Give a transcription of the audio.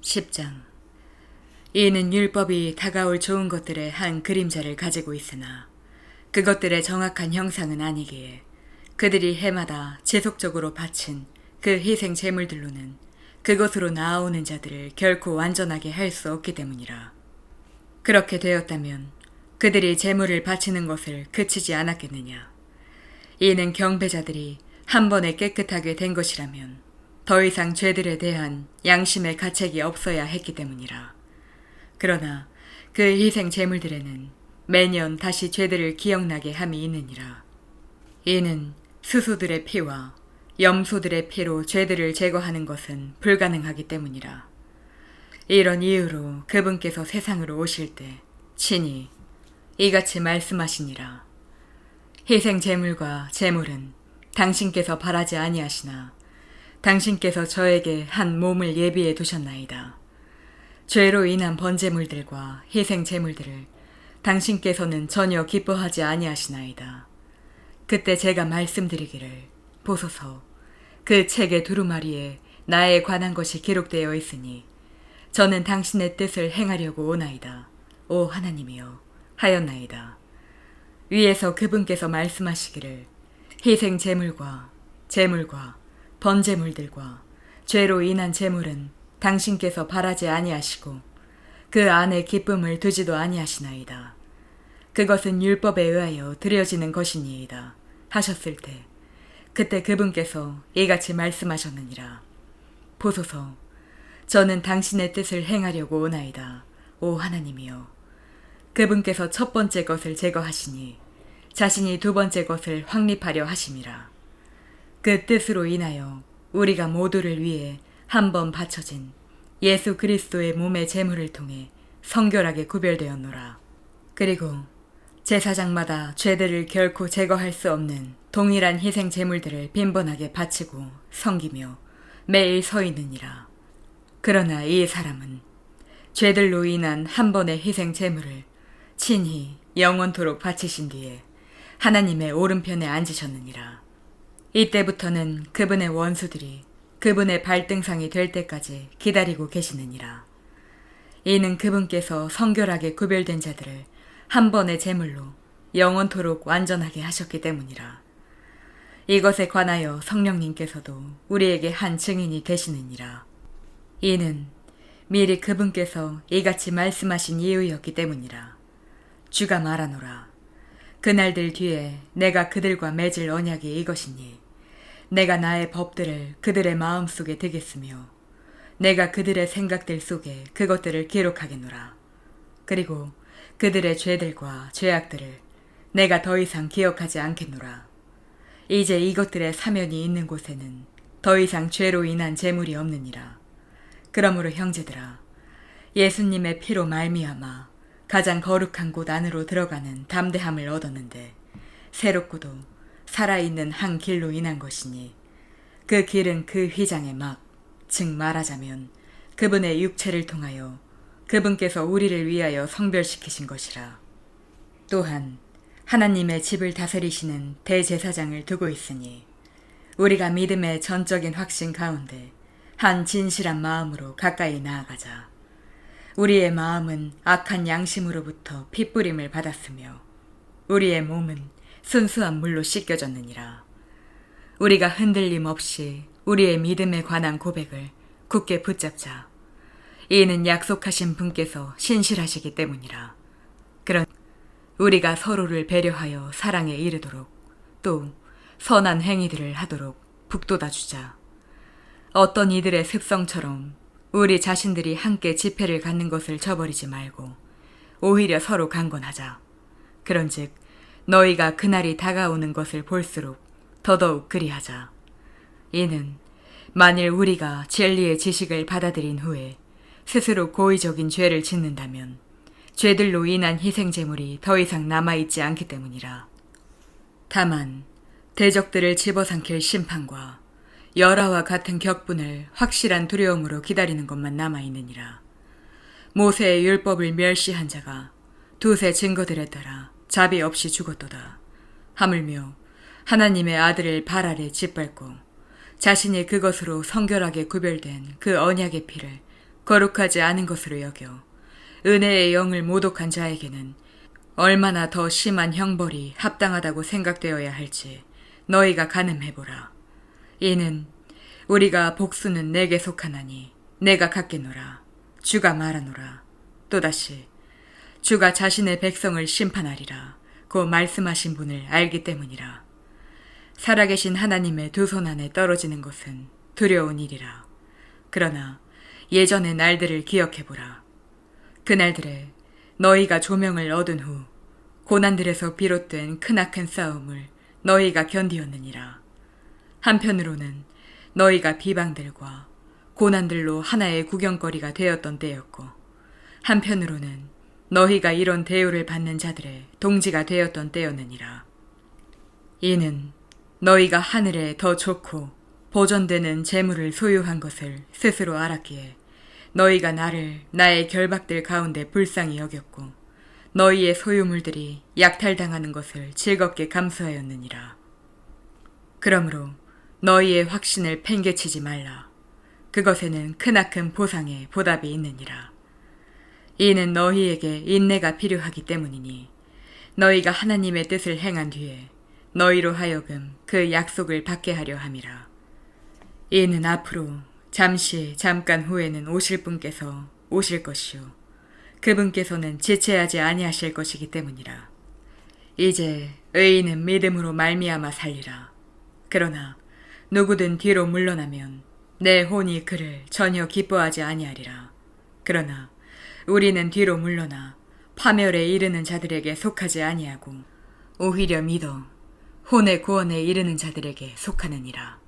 10장. 이는 율법이 다가올 좋은 것들의 한 그림자를 가지고 있으나 그것들의 정확한 형상은 아니기에 그들이 해마다 지속적으로 바친 그 희생 제물들로는 그것으로 나아오는 자들을 결코 완전하게 할 수 없기 때문이라. 그렇게 되었다면 그들이 제물을 바치는 것을 그치지 않았겠느냐. 이는 경배자들이 한 번에 깨끗하게 된 것이라면 더 이상 죄들에 대한 양심의 가책이 없어야 했기 때문이라. 그러나 그 희생 제물들에는 매년 다시 죄들을 기억나게 함이 있느니라. 이는 수소들의 피와 염소들의 피로 죄들을 제거하는 것은 불가능하기 때문이라. 이런 이유로 그분께서 세상으로 오실 때 친히 이같이 말씀하시니라. 희생 제물과 제물은 당신께서 바라지 아니하시나 당신께서 저에게 한 몸을 예비해 두셨나이다. 죄로 인한 번제물들과 희생 제물들을 당신께서는 전혀 기뻐하지 아니하시나이다. 그때 제가 말씀드리기를 보소서, 그 책의 두루마리에 나에 관한 것이 기록되어 있으니 저는 당신의 뜻을 행하려고 오나이다. 오 하나님이여 하였나이다. 위에서 그분께서 말씀하시기를 희생 제물과 번제물들과 죄로 인한 제물은 당신께서 바라지 아니하시고 그 안에 기쁨을 두지도 아니하시나이다. 그것은 율법에 의하여 드려지는 것이니이다 하셨을 때 그때 그분께서 이같이 말씀하셨느니라. 보소서, 저는 당신의 뜻을 행하려고 오나이다. 오 하나님이여. 그분께서 첫 번째 것을 제거하시니 자신이 두 번째 것을 확립하려 하심이라. 그 뜻으로 인하여 우리가 모두를 위해 한 번 바쳐진 예수 그리스도의 몸의 제물을 통해 성결하게 구별되었노라. 그리고 제사장마다 죄들을 결코 제거할 수 없는 동일한 희생 제물들을 빈번하게 바치고 섬기며 매일 서 있느니라. 그러나 이 사람은 죄들로 인한 한 번의 희생 제물을 친히 영원토록 바치신 뒤에 하나님의 오른편에 앉으셨느니라. 이때부터는 그분의 원수들이 그분의 발등상이 될 때까지 기다리고 계시느니라. 이는 그분께서 성결하게 구별된 자들을 한 번의 제물로 영원토록 완전하게 하셨기 때문이라. 이것에 관하여 성령님께서도 우리에게 한 증인이 되시느니라. 이는 미리 그분께서 이같이 말씀하신 이유였기 때문이라. 주가 말하노라. 그날들 뒤에 내가 그들과 맺을 언약이 이것이니 내가 나의 법들을 그들의 마음속에 두겠으며 내가 그들의 생각들 속에 그것들을 기록하겠노라. 그리고 그들의 죄들과 죄악들을 내가 더 이상 기억하지 않겠노라. 이제 이것들의 사면이 있는 곳에는 더 이상 죄로 인한 재물이 없느니라. 그러므로 형제들아, 예수님의 피로 말미암아 가장 거룩한 곳 안으로 들어가는 담대함을 얻었는데 새롭고도 살아있는 한 길로 인한 것이니 그 길은 그 휘장의 막, 즉 말하자면 그분의 육체를 통하여 그분께서 우리를 위하여 성별시키신 것이라. 또한 하나님의 집을 다스리시는 대제사장을 두고 있으니 우리가 믿음의 전적인 확신 가운데 한 진실한 마음으로 가까이 나아가자. 우리의 마음은 악한 양심으로부터 핏부림을 받았으며 우리의 몸은 순수한 물로 씻겨졌느니라. 우리가 흔들림 없이 우리의 믿음에 관한 고백을 굳게 붙잡자. 이는 약속하신 분께서 신실하시기 때문이라. 그런 우리가 서로를 배려하여 사랑에 이르도록 또 선한 행위들을 하도록 북돋아주자. 어떤 이들의 습성처럼 우리 자신들이 함께 집회를 갖는 것을 저버리지 말고 오히려 서로 강권하자. 그런즉 너희가 그날이 다가오는 것을 볼수록 더더욱 그리하자. 이는 만일 우리가 진리의 지식을 받아들인 후에 스스로 고의적인 죄를 짓는다면 죄들로 인한 희생제물이 더 이상 남아있지 않기 때문이라. 다만 대적들을 집어삼킬 심판과 열화와 같은 격분을 확실한 두려움으로 기다리는 것만 남아있느니라. 모세의 율법을 멸시한 자가 두세 증거들에 따라 자비 없이 죽었도다. 하물며 하나님의 아들을 발 아래 짓밟고 자신이 그것으로 성결하게 구별된 그 언약의 피를 거룩하지 않은 것으로 여겨 은혜의 영을 모독한 자에게는 얼마나 더 심한 형벌이 합당하다고 생각되어야 할지 너희가 가늠해보라. 이는 우리가 복수는 내게 속하나니 내가 갖겠노라. 주가 말하노라. 또다시 주가 자신의 백성을 심판하리라 고 말씀하신 분을 알기 때문이라. 살아계신 하나님의 두 손 안에 떨어지는 것은 두려운 일이라. 그러나 예전의 날들을 기억해보라. 그날들에 너희가 조명을 얻은 후 고난들에서 비롯된 크나큰 싸움을 너희가 견디었느니라. 한편으로는 너희가 비방들과 고난들로 하나의 구경거리가 되었던 때였고, 한편으로는 너희가 이런 대우를 받는 자들의 동지가 되었던 때였느니라. 이는 너희가 하늘에 더 좋고 보존되는 재물을 소유한 것을 스스로 알았기에 너희가 나를 나의 결박들 가운데 불쌍히 여겼고 너희의 소유물들이 약탈당하는 것을 즐겁게 감수하였느니라. 그러므로 너희의 확신을 팽개치지 말라. 그것에는 크나큰 보상의 보답이 있느니라. 이는 너희에게 인내가 필요하기 때문이니 너희가 하나님의 뜻을 행한 뒤에 너희로 하여금 그 약속을 받게 하려 함이라. 이는 앞으로 잠깐 후에는 오실 분께서 오실 것이요 그분께서는 지체하지 아니하실 것이기 때문이라. 이제 의인은 믿음으로 말미암아 살리라. 그러나 누구든 뒤로 물러나면 내 혼이 그를 전혀 기뻐하지 아니하리라. 그러나 우리는 뒤로 물러나 파멸에 이르는 자들에게 속하지 아니하고 오히려 믿어 혼의 구원에 이르는 자들에게 속하느니라.